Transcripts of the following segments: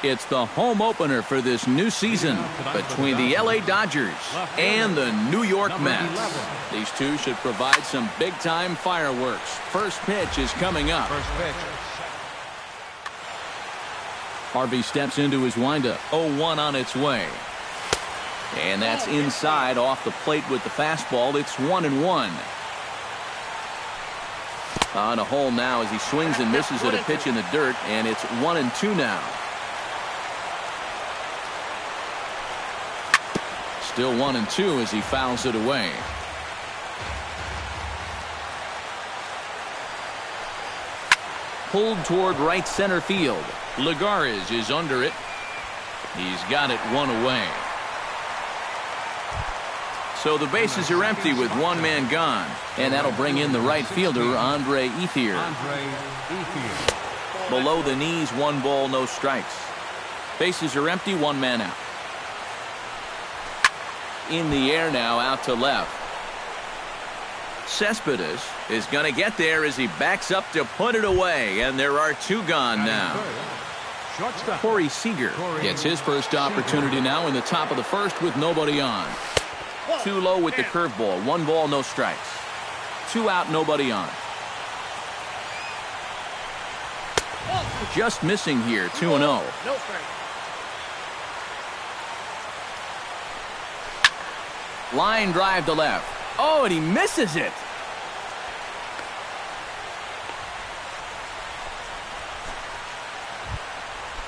It's the home opener for this new season between the LA Dodgers and the New York Mets. These two should provide some big-time fireworks. First pitch is coming up. Harvey steps into his windup. 0-1 on its way. And that's inside off the plate with the fastball. It's 1-1. On a hole now as he swings and misses at a pitch in the dirt, and it's 1-2 now. Still 1-2 as he fouls it away. Pulled toward right center field. Lagares is under it. He's got it one away. So the bases are empty with one man gone. And that'll bring in the right fielder, Andre Ethier. Below the knees, 1 ball, no strikes. Bases are empty, 1 man out. In the air now, out to left. Cespedes is going to get there as he backs up to put it away, and there are 2 gone now. Corey Seager gets his first opportunity now in the top of the first with nobody on. 2 low with the curveball. 1 ball, no strikes. 2 out, nobody on. Just missing here, 2-0. Line drive to left. Oh, and he misses it.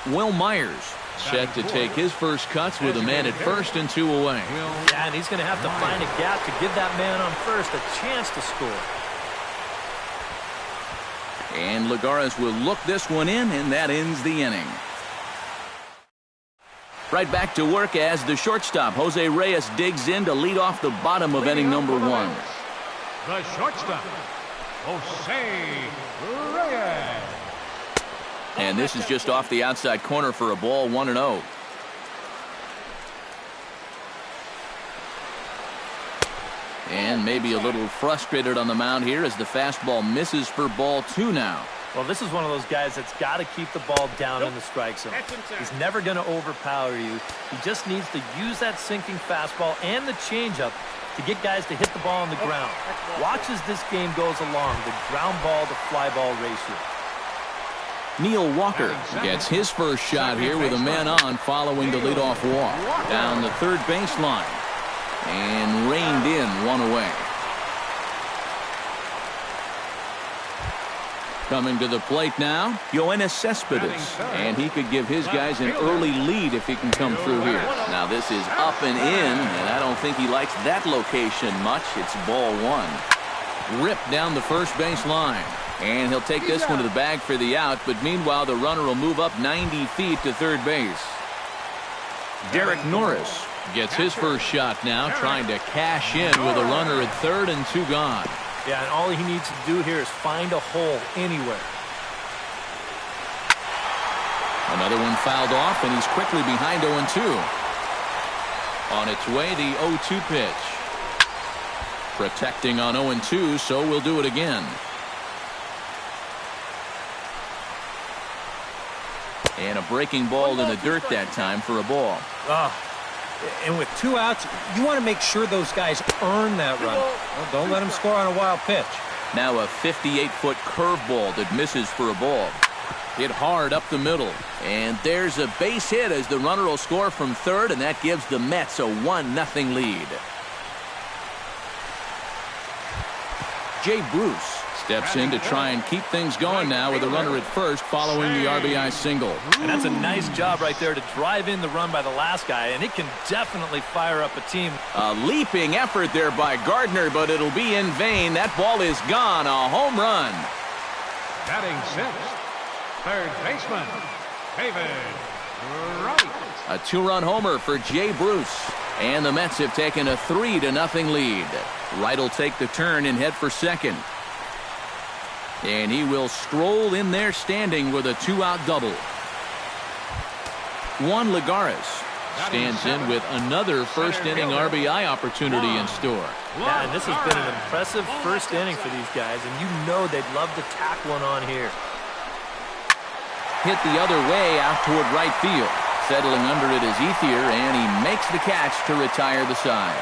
Will Myers set to take his first cuts with a man at first and 2 away. Yeah, and he's going to have to find a gap to give that man on first a chance to score. And Lagares will look this one in, and that ends the inning. Right back to work as the shortstop, Jose Reyes, digs in to lead off the bottom of inning number 1. The shortstop, Jose Reyes. And this is just off the outside corner for a ball, 1-0. And maybe a little frustrated on the mound here as the fastball misses for ball 2 now. Well, this is one of those guys that's got to keep the ball down in the strike zone. He's never going to overpower you. He just needs to use that sinking fastball and the changeup to get guys to hit the ball on the ground. Watch as this game goes along, the ground ball to fly ball ratio. Neil Walker gets his first shot here with a man on following the leadoff walk. Down the third baseline. And reined in, 1 away. Coming to the plate now, Yoenis Cespedes. And he could give his guys an early lead if he can come through here. Now this is up and in, and I don't think he likes that location much. It's ball 1. Ripped down the first base line. And he'll take this one to the bag for the out, but meanwhile the runner will move up 90 feet to third base. Derek Norris gets his first shot now, trying to cash in with a runner at third and 2 gone. Yeah, and all he needs to do here is find a hole anywhere. Another one fouled off, and he's quickly behind 0-2. On its way, the 0-2 pitch. Protecting on 0-2, so we'll do it again. And a breaking ball in the dirt that time for a ball. And with 2 outs, you want to make sure those guys earn that run. Well, don't let them score on a wild pitch. Now a 58-foot curveball that misses for a ball. Hit hard up the middle. And there's a base hit as the runner will score from third, and that gives the Mets a 1-0 lead. Jay Bruce steps in to try and keep things going now with a runner at first following the RBI single. And that's a nice job right there to drive in the run by the last guy, and it can definitely fire up a team. A leaping effort there by Gardner, but it'll be in vain. That ball is gone. A home run. Batting 6th, third baseman, David Wright. A 2-run homer for Jay Bruce. And the Mets have taken a 3-0 lead. Wright will take the turn and head for second. And he will stroll in there standing with a 2-out double. Juan Lagares stands in with another first-inning RBI opportunity in store. Yeah, and this has been an impressive first inning for these guys, and you know they'd love to tack one on here. hit the other way out toward right field. Settling under it is Ethier, and he makes the catch to retire the side.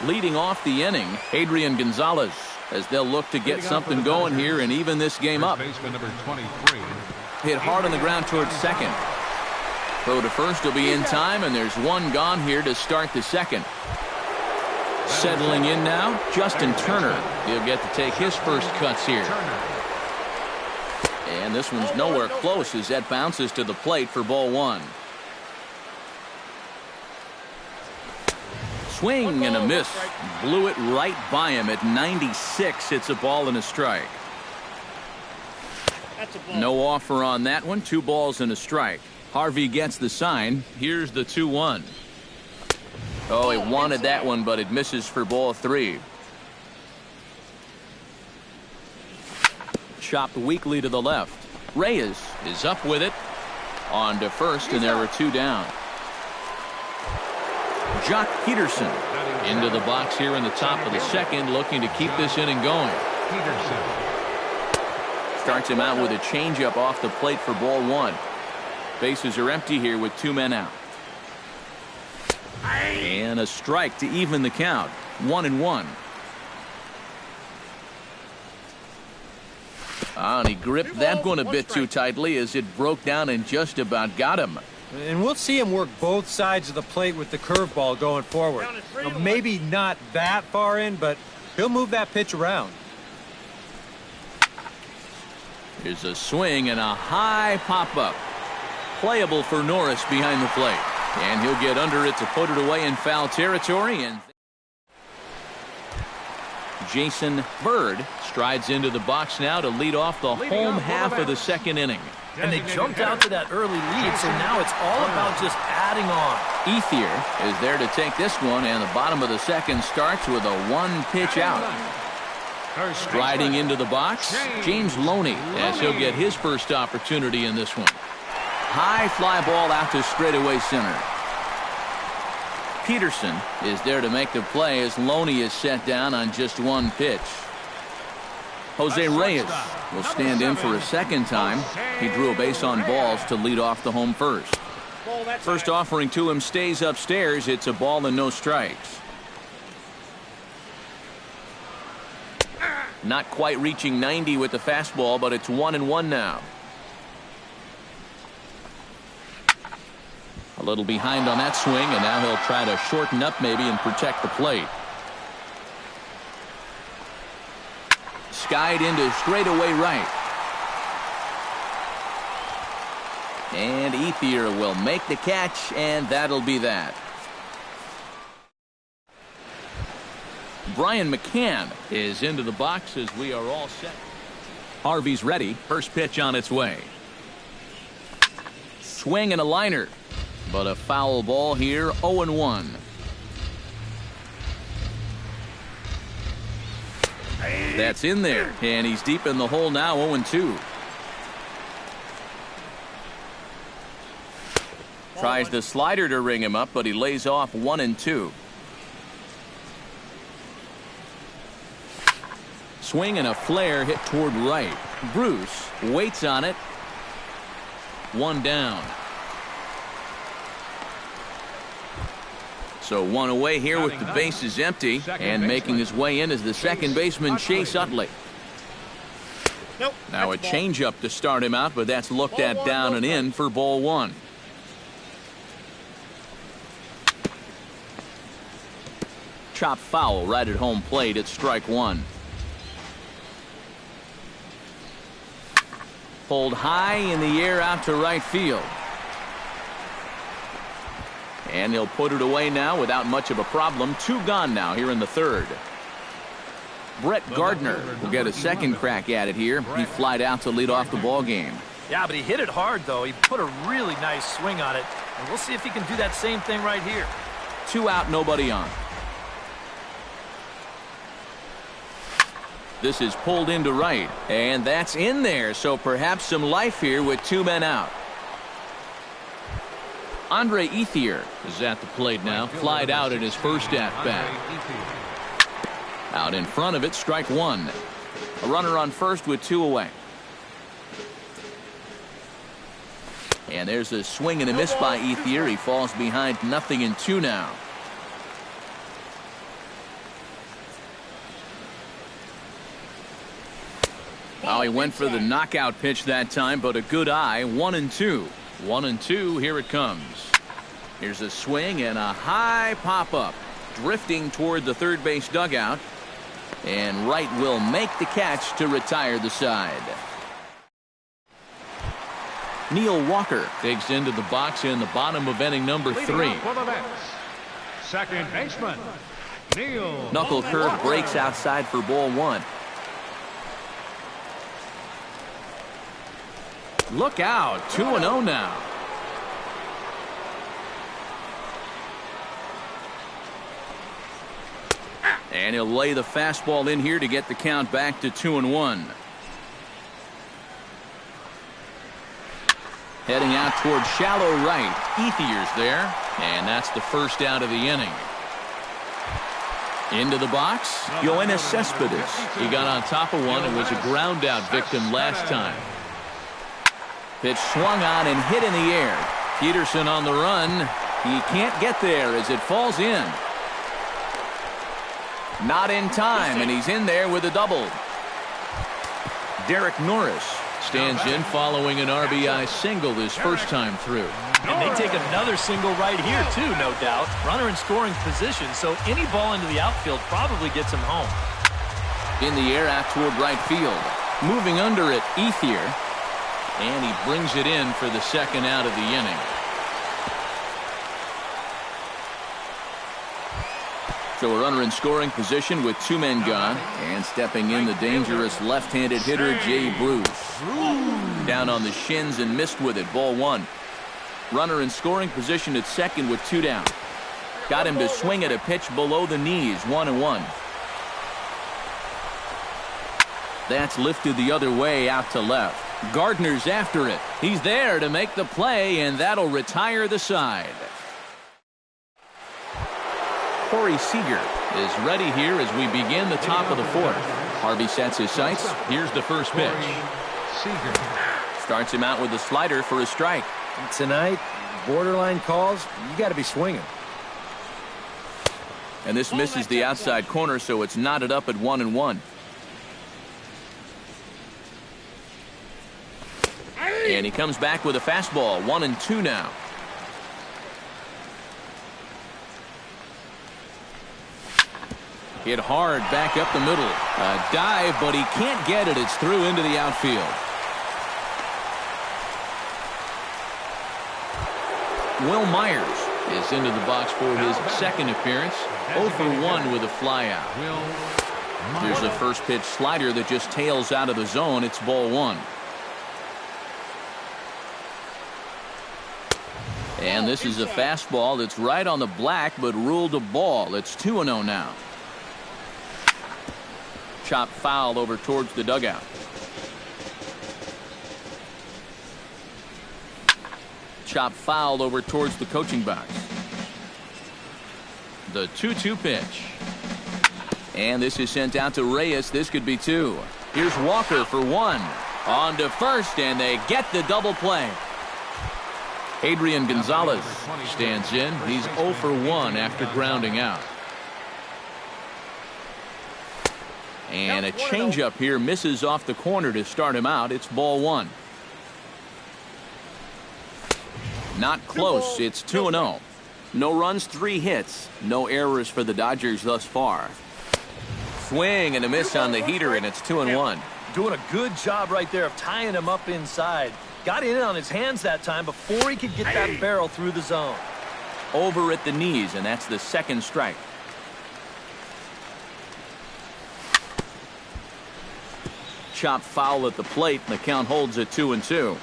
Leading off the inning, Adrian Gonzalez, as they'll look to get something going here and even this game up. Baseman number 23. Hit hard on the ground towards second. Throw to first will be in time, and there's one gone here to start the second. Settling in now, Justin Turner. He'll get to take his first cuts here. And this one's nowhere close as that bounces to the plate for ball one. Swing and a miss. Blew it right by him at 96. It's a ball and a strike. No offer on that one. 2 balls and a strike. Harvey gets the sign. Here's the 2-1. Oh, he wanted that one, but it misses for ball 3. Chopped weakly to the left. Reyes is up with it. On to first, and there were 2 down. Jock Peterson into the box here in the top of the second, looking to keep this inning going. Peterson. Starts him out with a changeup off the plate for ball 1. Bases are empty here with 2 men out. And a strike to even the count. 1-1. And he gripped that one a bit too tightly as it broke down and just about got him. And we'll see him work both sides of the plate with the curveball going forward. Now, maybe not that far in, but he'll move that pitch around. Here's a swing and a high pop-up. Playable for Norris behind the plate. And he'll get under it to put it away in foul territory. And Jason Bird strides into the box now to lead off the home half of the second inning. And they jumped out to that early lead, so now it's all about just adding on. Ethier is there to take this one, and the bottom of the second starts with a 1-pitch out. Striding into the box, James Loney, as he'll get his first opportunity in this one. High fly ball out to straightaway center. Peterson is there to make the play as Loney is set down on just 1 pitch. Jose Reyes will stand in for a second time. He drew a base on balls to lead off the home first. First offering to him stays upstairs. It's a ball and no strikes. Not quite reaching 90 with the fastball, but it's 1-1 now. A little behind on that swing, and now he'll try to shorten up maybe and protect the plate. Skied into straightaway right. And Ethier will make the catch, and that'll be that. Brian McCann is into the box as we are all set. Harvey's ready. First pitch on its way. Swing and a liner. But a foul ball here, 0-1. That's in there, and he's deep in the hole now, 0-2. Tries the slider to ring him up, but he lays off 1-2. Swing and a flare hit toward right. Bruce waits on it. 1 down. So 1 away here with the bases empty, and making his way in is the second baseman Chase Utley. Now a changeup to start him out, but that's looked at down and in for ball 1. Chop foul right at home plate at strike 1. Pulled high in the air out to right field. And he'll put it away now without much of a problem. 2 gone now here in the third. Brett Gardner will get a second crack at it here. He flied out to lead off the ball game. Yeah, but he hit it hard, though. He put a really nice swing on it. And we'll see if he can do that same thing right here. 2 out, nobody on. This is pulled into right. And that's in there. So perhaps some life here with 2 men out. Andre Ethier is at the plate now. Flied out at his first at-bat. Out in front of it, strike 1. A runner on first with 2 away. And there's a swing and a miss by Ethier. He falls behind 0-2 now. Oh, he went for the knockout pitch that time, but a good eye. 1-2. 1-2. Here it comes. Here's a swing and a high pop-up. Drifting toward the third base dugout. And Wright will make the catch to retire the side. Neil Walker digs into the box in the bottom of inning number 3. Second baseman, Neil. Knuckle curve breaks outside for ball 1. Look out, 2-0 now. And he'll lay the fastball in here to get the count back to 2-1. Heading out toward shallow right. Ethier's there, and that's the first out of the inning. Into the box, Yoenis Cespedes. He got on top of one and was a ground out victim last time. Pitch swung on and hit in the air. Peterson on the run. He can't get there as it falls in. Not in time, and he's in there with a double. Derek Norris stands in following an RBI single his first time through. And they take another single right here, too, no doubt. Runner in scoring position, so any ball into the outfield probably gets him home. In the air out toward right field. Moving under it, Ethier. And he brings it in for the second out of the inning. So a runner in scoring position with 2 men gone. And stepping in the dangerous left-handed hitter, Jay Bruce. Down on the shins and missed with it. Ball 1. Runner in scoring position at second with 2 down. Got him to swing at a pitch below the knees. 1-1. That's lifted the other way out to left. Gardner's after it. He's there to make the play, and that'll retire the side. Corey Seager is ready here as we begin the top of the 4th. Harvey sets his sights. Here's the first pitch. Starts him out with a slider for a strike. Tonight, borderline calls, you got to be swinging. And this misses the outside corner, so it's knotted up at 1-1. And he comes back with a fastball. 1-2 now. Hit hard back up the middle. A dive, but he can't get it. It's through into the outfield. Will Myers is into the box for his second appearance. 0 for 1 with a flyout. Here's the first pitch slider that just tails out of the zone. It's ball 1. And this is a fastball that's right on the black but ruled a ball. It's 2-0 now. Chop foul over towards the dugout. Chop foul over towards the coaching box. The 2-2 pitch. And this is sent out to Reyes. This could be 2. Here's Walker for 1. On to first, and they get the double play. Adrian Gonzalez stands in. He's 0 for 1 after grounding out. And a changeup here misses off the corner to start him out. It's ball 1. Not close. It's 2-0. No runs, 3 hits. No errors for the Dodgers thus far. Swing and a miss on the heater, and it's 2-1. Doing a good job right there of tying him up inside. Got in on his hands that time before he could get that barrel through the zone. Over at the knees, and that's the second strike. Chop foul at the plate, and the count holds at 2-2.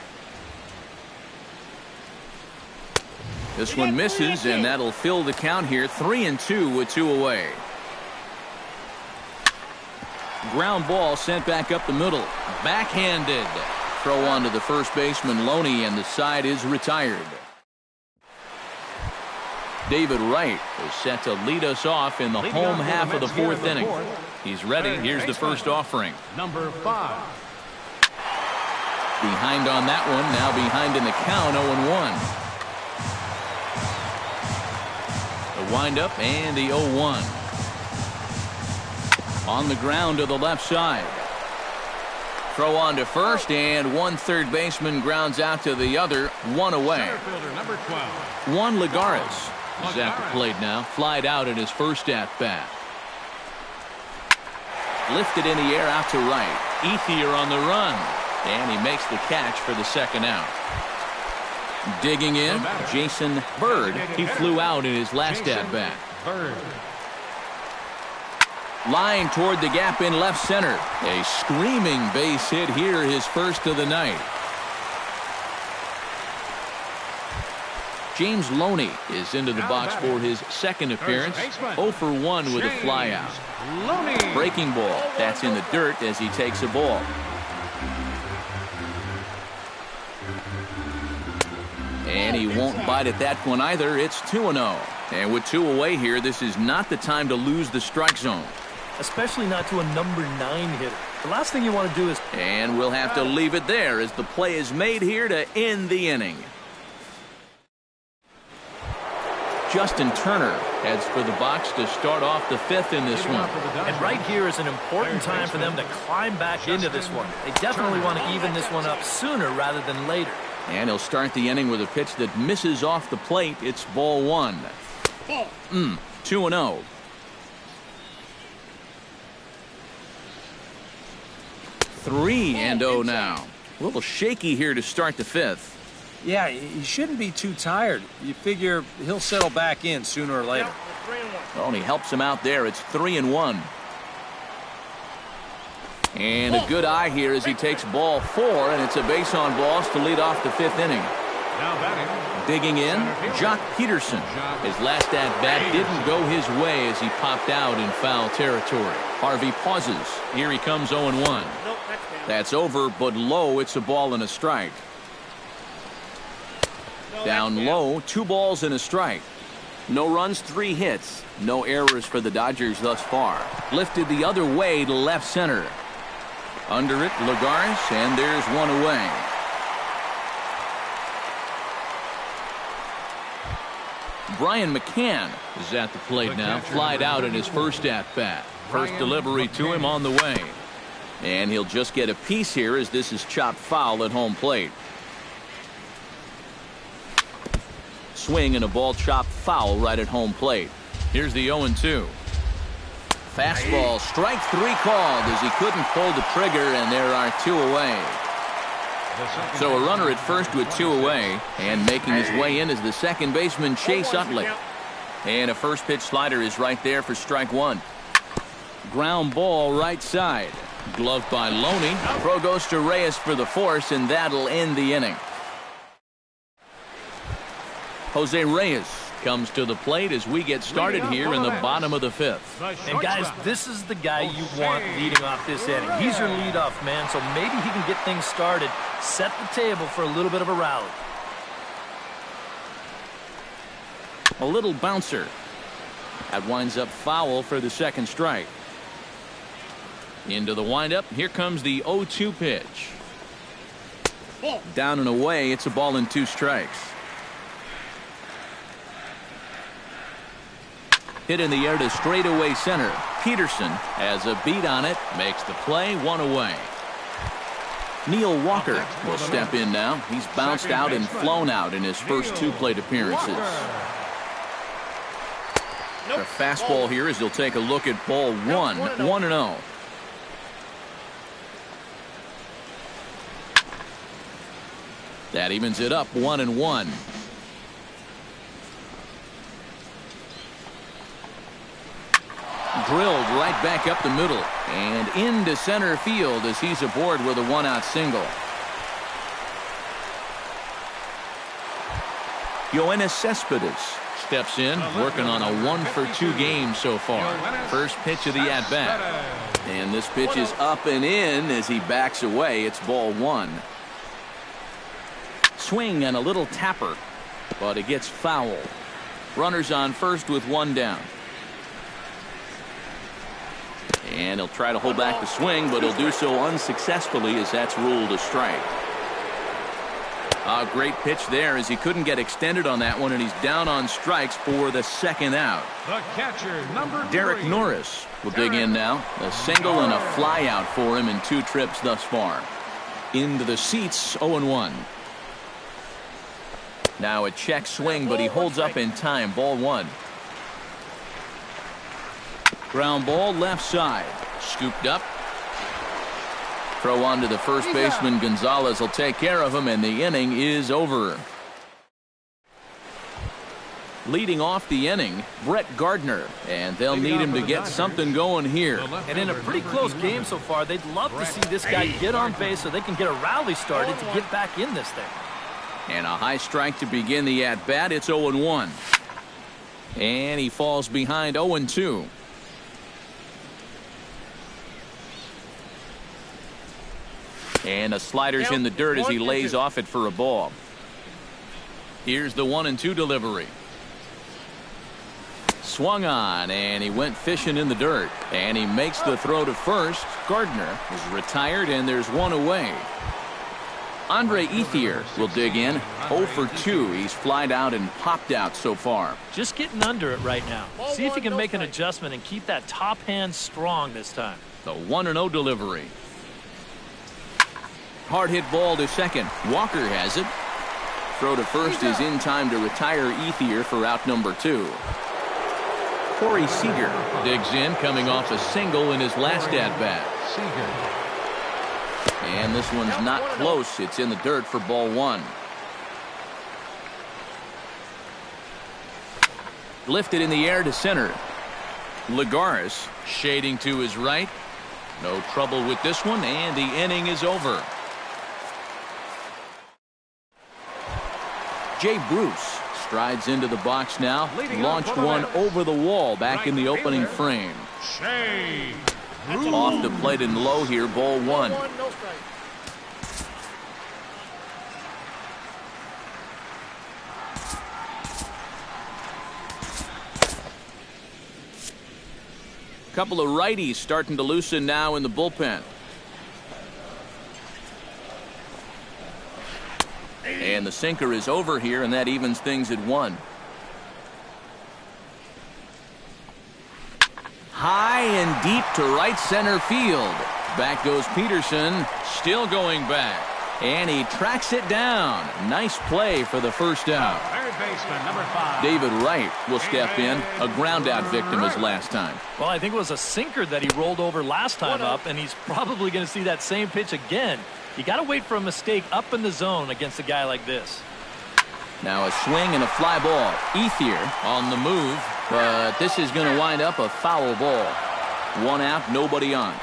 This one misses, and that'll fill the count here. 3-2 with 2 away. Ground ball sent back up the middle. Backhanded. Throw on to the first baseman, Loney, and the side is retired. David Wright is set to lead us off in the home half of the 4th inning. He's ready. Here's the first offering. Number 5. Behind on that one, now behind in the count, 0-1. The windup and the 0-1. On the ground to the left side. Throw on to first, and one third baseman grounds out to the other, one away. Center fielder number 12. Juan Lagares is at the plate now, flied out in his first at-bat. Lifted in the air out to right. Ethier on the run, and he makes the catch for the second out. Digging in, Jason Bird. He flew out in his last at-bat. Lying toward the gap in left center. A screaming base hit here, his first of the night. James Loney is into the box for his second appearance. 0 for 1 with a flyout. Breaking ball. That's in the dirt as he takes a ball. And he won't bite at that one either. It's 2-0. And with 2 away here, this is not the time to lose the strike zone. Especially not to a number 9 hitter. The last thing you want to do is... And we'll have to leave it there as the play is made here to end the inning. Justin Turner heads for the box to start off the 5th in this one. And right here is an important time for them to climb back into this one. They definitely want to even this one up sooner rather than later. And he'll start the inning with a pitch that misses off the plate. It's ball 1. 2-0. 3-0 now. A little shaky here to start the 5th. Yeah, he shouldn't be too tired. You figure he'll settle back in sooner or later. Well, and he helps him out there. It's 3-1. And a good eye here as he takes ball 4, and it's a base on balls to lead off the 5th inning. Now batting. Digging in, Jock Peterson. His last at-bat didn't go his way as he popped out in foul territory. Harvey pauses. Here he comes 0-1. That's over, but low. It's a ball and a strike. Down low, 2 balls and a strike. No runs, 3 hits. No errors for the Dodgers thus far. Lifted the other way to left center. Under it, Lagares, and there's one away. Brian McCann is at the plate now, flied out in his first at-bat. First delivery to him on the way. And he'll just get a piece here as this is chopped foul at home plate. Swing and a ball chopped foul right at home plate. Here's the 0-2. Fastball, strike 3 called as he couldn't pull the trigger, and there are 2 away. So a runner at first with 2 away, and making his way in is the second baseman Chase Utley. And a first pitch slider is right there for strike 1. Ground ball right side. Gloved by Loney. Throw goes to Reyes for the force, and that'll end the inning. Jose Reyes comes to the plate as we get started here in the bottom of the 5th. And guys, this is the guy you want leading off this inning. He's your leadoff man, so maybe he can get things started, set the table for a little bit of a rally. A little bouncer. That winds up foul for the second strike. Into the windup. Here comes the 0-2 pitch. Down and away. It's a ball and 2 strikes. Hit in the air to straightaway center. Peterson has a beat on it. Makes the play. 1 away. Neil Walker will step in now. He's bounced out and flown out in his first 2 plate appearances. The fastball here as he'll take a look at ball 1. 1-0. That evens it up 1-1. Drilled right back up the middle and into center field as he's aboard with a 1-out single. Yoenis Cespedes steps in, working on a 1-for-2 game so far. First pitch of the at-bat. And this pitch is up and in as he backs away. It's ball 1. Swing and a little tapper, but it gets foul. Runners on first with 1 down. And he'll try to hold back the swing, but he'll do so unsuccessfully as that's ruled a strike. A great pitch there as he couldn't get extended on that one, and he's down on strikes for the second out. The catcher, number 3. Derek Norris will dig in now. A single and a fly out for him in 2 trips thus far. Into the seats, 0-1. Now a check swing, but he holds up in time. Ball 1. Ground ball left side. Scooped up. Throw on to the first baseman. Gonzalez will take care of him, and the inning is over. Leading off the inning, Brett Gardner, and they'll need him to get something going here. And in a pretty close game so far, they'd love to see this guy get on base so they can get a rally started to get back in this thing. And a high strike to begin the at-bat. It's 0-1. And he falls behind 0-2. And a slider's in the dirt as he lays off it for a ball. Here's the 1-2 delivery. Swung on, and he went fishing in the dirt. And he makes the throw to first. Gardner is retired, and there's one away. Andre Ethier will dig in. 0 for 2. He's flied out and popped out so far. Just getting under it right now. See if he can make an adjustment and keep that top hand strong this time. The 1-0 delivery. Hard hit ball to second. Walker has it. Throw to first is in time to retire Ethier for out number 2. Corey Seager digs in, coming off a single in his last at-bat. And this one's not close. It's in the dirt for ball 1. Lifted in the air to center. Lagares shading to his right. No trouble with this one, and the inning is over. Jay Bruce strides into the box now. Launched one over the wall back in the opening frame. Off the plate and low here, ball 1. Couple of righties starting to loosen now in the bullpen. And the sinker is over here, and that evens things at 1. High and deep to right center field. Back goes Peterson, still going back. And he tracks it down. Nice play for the first out. Third baseman, number 5. David Wright will step in. A ground out victim as last time. Well, I think it was a sinker that he rolled over last time up, and he's probably going to see that same pitch again. You got to wait for a mistake up in the zone against a guy like this. Now a swing and a fly ball. Ethier on the move, but this is going to wind up a foul ball. 1 out, nobody on.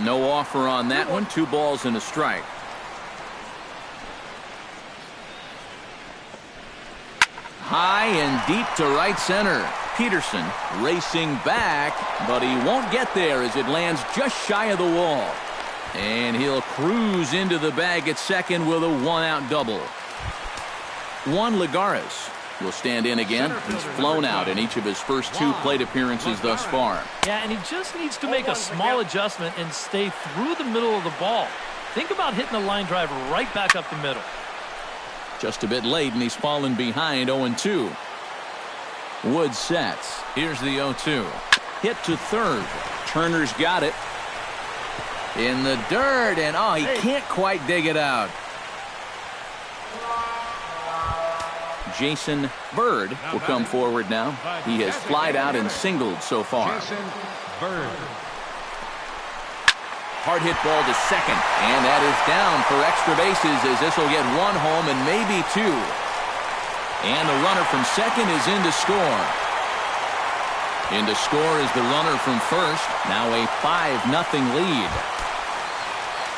No offer on that one. 2 balls and a strike. High and deep to right center. Peterson racing back, but he won't get there as it lands just shy of the wall. And he'll cruise into the bag at second with a 1-out double. Juan Lagares will stand in again. He's flown out in each of his first 2 plate appearances thus far. Yeah, and he just needs to make a small adjustment and stay through the middle of the ball. Think about hitting a line drive right back up the middle. Just a bit late, and he's fallen behind 0-2. Wood sets. Here's the 0-2. Hit to third. Turner's got it. In the dirt, and he can't quite dig it out. Jason Bird will come forward now. He has flied out and singled so far. Hard hit ball to second, and that is down for extra bases as this will get 1 home and maybe 2. And the runner from second is in to score. In to score is the runner from first. Now a 5-0 lead.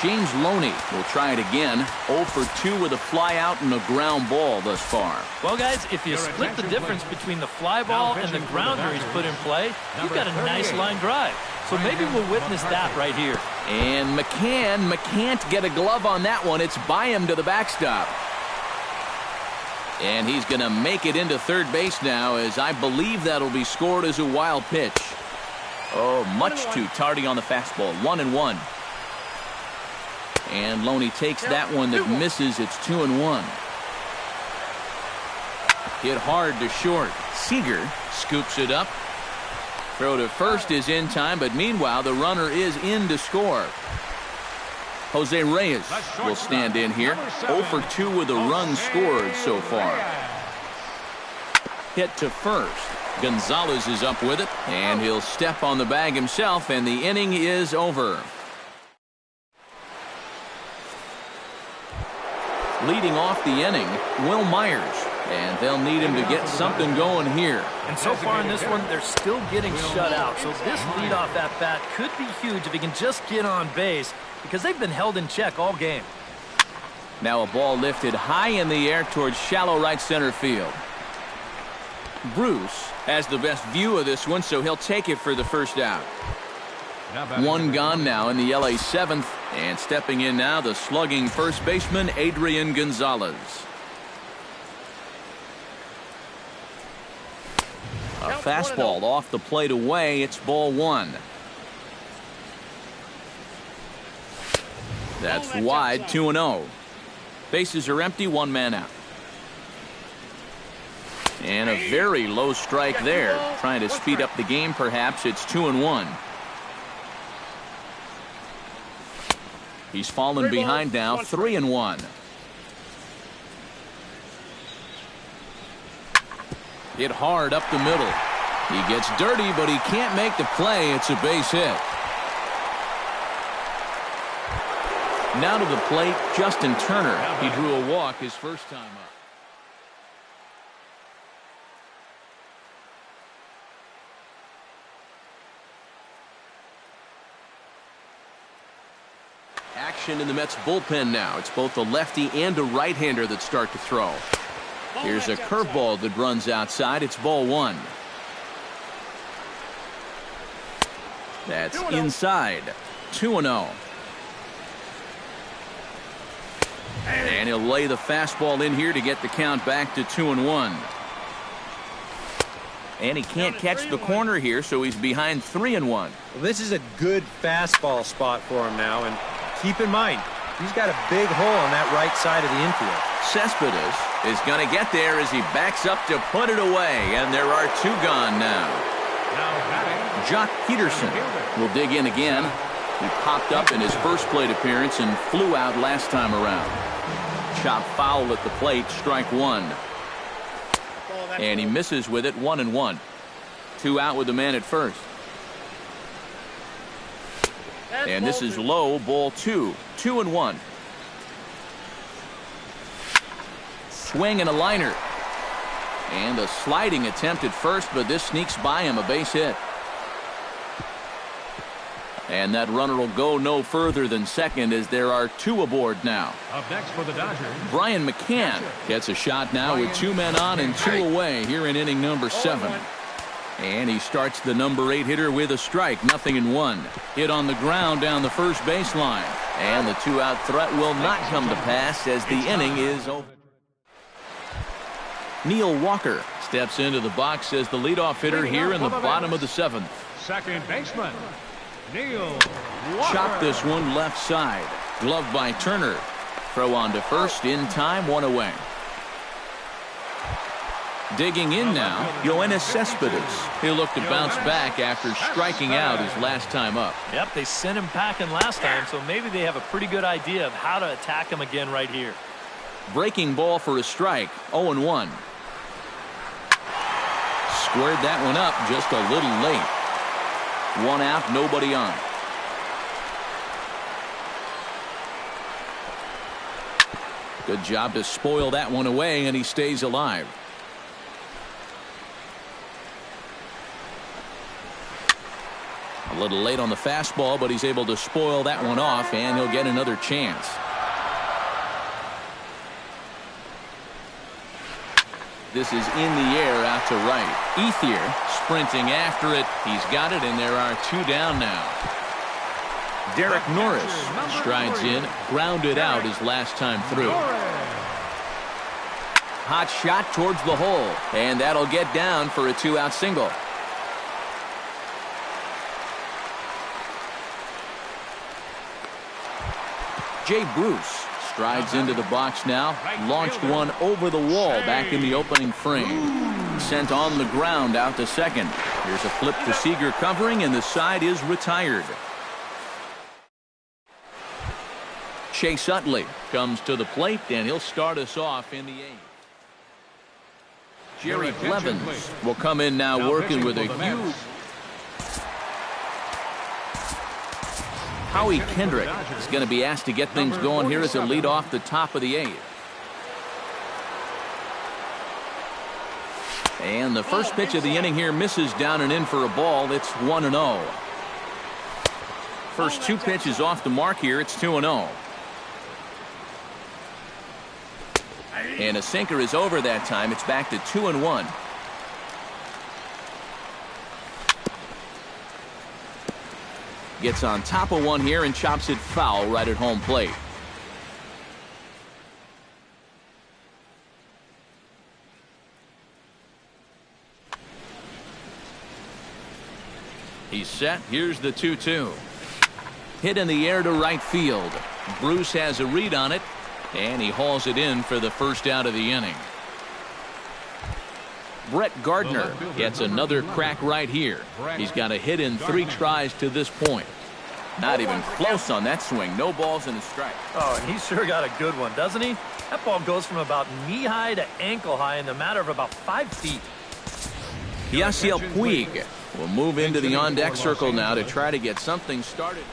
James Loney will try it again. 0 for 2 with a fly out and a ground ball thus far. Well, guys, if you split the difference between the fly ball and the grounder he's put in play, you've got a nice line drive. So maybe we'll witness that right here. And McCann can't get a glove on that one. It's by him to the backstop. And he's going to make it into third base now, as I believe that'll be scored as a wild pitch. Oh, much too tardy on the fastball. 1-1. And Loney takes that one that misses. It's 2-1. Hit hard to short. Seager scoops it up. Throw to first is in time, but meanwhile the runner is in to score. Jose Reyes will stand in here. 0 for 2 with a run scored so far. Hit to first. Gonzalez is up with it, and he'll step on the bag himself, and the inning is over. Leading off the inning, Will Myers. And they'll need him to get something going here. And so far in this one, they're still getting shut out. So this leadoff at-bat could be huge if he can just get on base, because they've been held in check all game. Now a ball lifted high in the air towards shallow right center field. Bruce has the best view of this one, so he'll take it for the first out. One gone now in the LA 7th. And stepping in now, the slugging first baseman, Adrian Gonzalez. A fastball off the plate away. It's ball one. That's wide, 2-0. Bases are empty, one man out. And a very low strike there. Trying to speed up the game, perhaps. It's 2-1. He's fallen behind now, 3-1. Hit hard up the middle. He gets dirty, but he can't make the play. It's a base hit. Now to the plate, Justin Turner. He drew a walk his first time up. Action in the Mets bullpen now. It's both a lefty and a right-hander that start to throw. Here's a curveball that runs outside. It's ball one. That's inside. 2-0. And he'll lay the fastball in here to get the count back to 2-1. And he can't catch the corner here, so he's behind 3-1. Well, this is a good fastball spot for him now, and keep in mind, he's got a big hole on that right side of the infield. Cespedes is going to get there as he backs up to put it away, and there are two gone now. Jock Peterson will dig in again. He popped up in his first plate appearance and flew out last time around. Chop foul at the plate, strike one. And he misses with it, 1-1. 2 out with the man at first. And this is low, ball 2. 2-1. Swing and a liner. And a sliding attempt at first, but this sneaks by him, a base hit. And that runner will go no further than second as there are 2 aboard now. Up next for the Dodgers, Brian McCann gets a shot now with 2 men on and 2 away here in inning number 7. And he starts the number 8 hitter with a strike, 0-1. Hit on the ground down the first baseline. And the 2-out threat will not come to pass as the inning is over. Neil Walker steps into the box as the leadoff hitter here in the bottom of the 7th. second baseman, Neil Walker. Chop this one left side. Gloved by Turner. Throw on to first in time, 1 away. Digging in now, Yoenis Cespedes. He'll look to bounce back after striking out his last time up. Yep, they sent him packing last time, so maybe they have a pretty good idea of how to attack him again right here. Breaking ball for a strike, 0-1. Squared that one up just a little late. 1 out, nobody on. Good job to spoil that one away, and he stays alive. A little late on the fastball, but he's able to spoil that one off, and he'll get another chance. This is in the air out to right. Ethier sprinting after it. He's got it, and there are 2 down now. Derek Norris strides in, grounded out his last time through. Hot shot towards the hole, and that'll get down for a 2-out single. Jay Bruce strides into the box now. Launched one over the wall back in the opening frame. Sent on the ground out to second. Here's a flip to Seager covering, and the side is retired. Chase Utley comes to the plate, and he'll start us off in the eighth. Jerry Blevins will come in now working with a huge... Howie Kendrick is going to be asked to get things going here as a lead off the top of the eighth. And the first pitch of the inning here misses down and in for a ball. It's 1-0. First two pitches off the mark here. It's 2-0. And a sinker is over that time. It's back to 2-1. Gets on top of one here and chops it foul right at home plate. He's set. Here's the 2-2. Hit in the air to right field. Bruce has a read on it, and he hauls it in for the first out of the inning. Brett Gardner gets another crack right here. He's got a hit in 3 tries to this point. Not even close on that swing. No balls and a strike. Oh, and he sure got a good one, doesn't he? That ball goes from about knee-high to ankle-high in the matter of about 5 feet. Yasiel Puig will move into the on-deck circle now to try to get something started.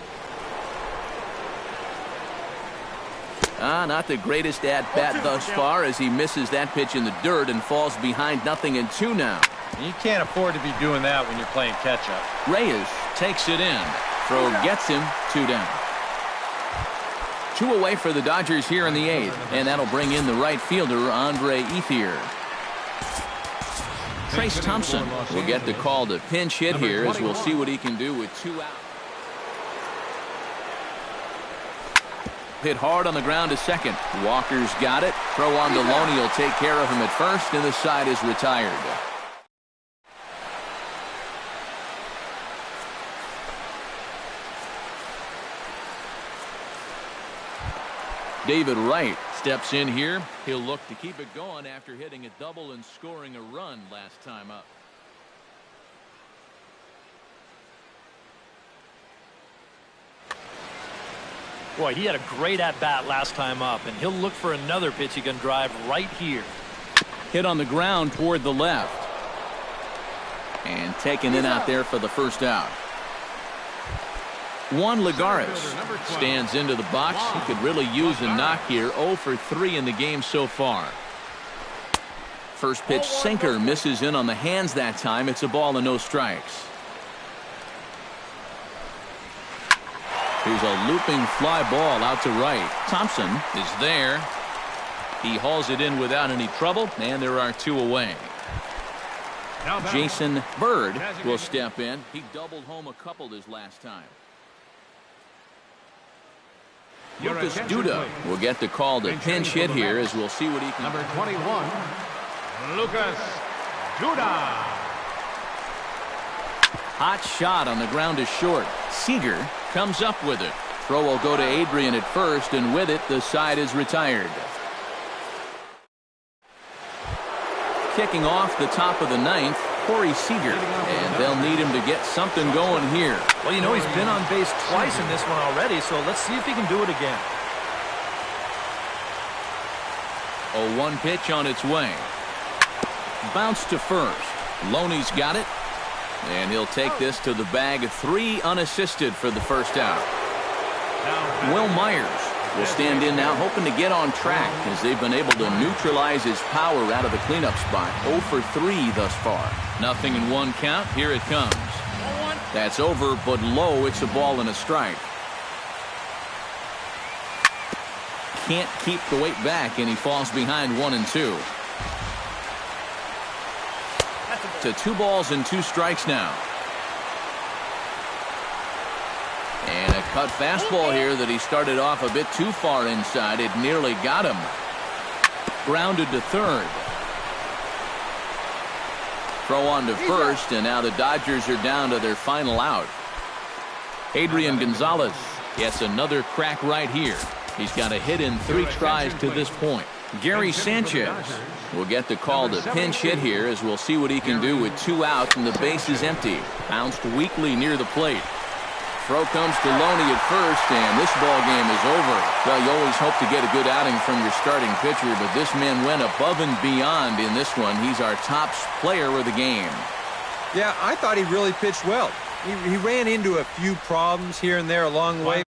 Not the greatest at-bat thus far as he misses that pitch in the dirt and falls behind 0-2 now. You can't afford to be doing that when you're playing catch-up. Reyes takes it in. Throw gets him 2 down. 2 away for the Dodgers here in the 8th, and that'll bring in the right fielder, Andre Ethier. Trace Thompson will get the call to pinch hit here as we'll see what he can do with 2 outs. Hit hard on the ground to second. Walker's got it. Throw on to Loney will take care of him at first, and the side is retired. David Wright steps in here. He'll look to keep it going after hitting a double and scoring a run last time up. Boy, he had a great at-bat last time up, and he'll look for another pitch he can drive right here. Hit on the ground toward the left. And taken in out there for the first out. Juan Lagares stands into the box. He could really use a knock here. 0 for 3 in the game so far. First pitch sinker misses in on the hands that time. It's a ball and no strikes. Here's a looping fly ball out to right. Thompson is there. He hauls it in without any trouble, and there are 2 away. Jason Bird will step in. He doubled home a couple this last time. Lucas Duda will get the call to pinch hit here as we'll see what he can. Number 21, Lucas Duda. Hot shot on the ground is short. Seager comes up with it. Throw will go to Adrian at first, and with it, the side is retired. Kicking off the top of the 9th, Corey Seager, and they'll need him to get something going here. Well, you know, he's been on base twice in this one already, so let's see if he can do it again. 0-1 pitch on its way. Bounce to first. Loney's got it. And he'll take this to the bag. 3 unassisted for the first out. Will Myers will stand in now, hoping to get on track as they've been able to neutralize his power out of the cleanup spot. 0 for 3 thus far. Nothing in 1 count. Here it comes. That's over, but low. It's a ball and a strike. Can't keep the weight back, and he falls behind 1-2. To 2 balls and 2 strikes now. And a cut fastball here that he started off a bit too far inside. It nearly got him. Grounded to third. Throw on to first, and now the Dodgers are down to their final out. Adrian Gonzalez gets another crack right here. He's got a hit in 3 tries to this point. Gary Sanchez will get the call to pinch hit here, as we'll see what he can do with 2 outs and the base is empty. Bounced weakly near the plate. Throw comes to Loney at first, and this ball game is over. Well, you always hope to get a good outing from your starting pitcher, but this man went above and beyond in this one. He's our top player of the game. Yeah, I thought he really pitched well. He ran into a few problems here and there along the way,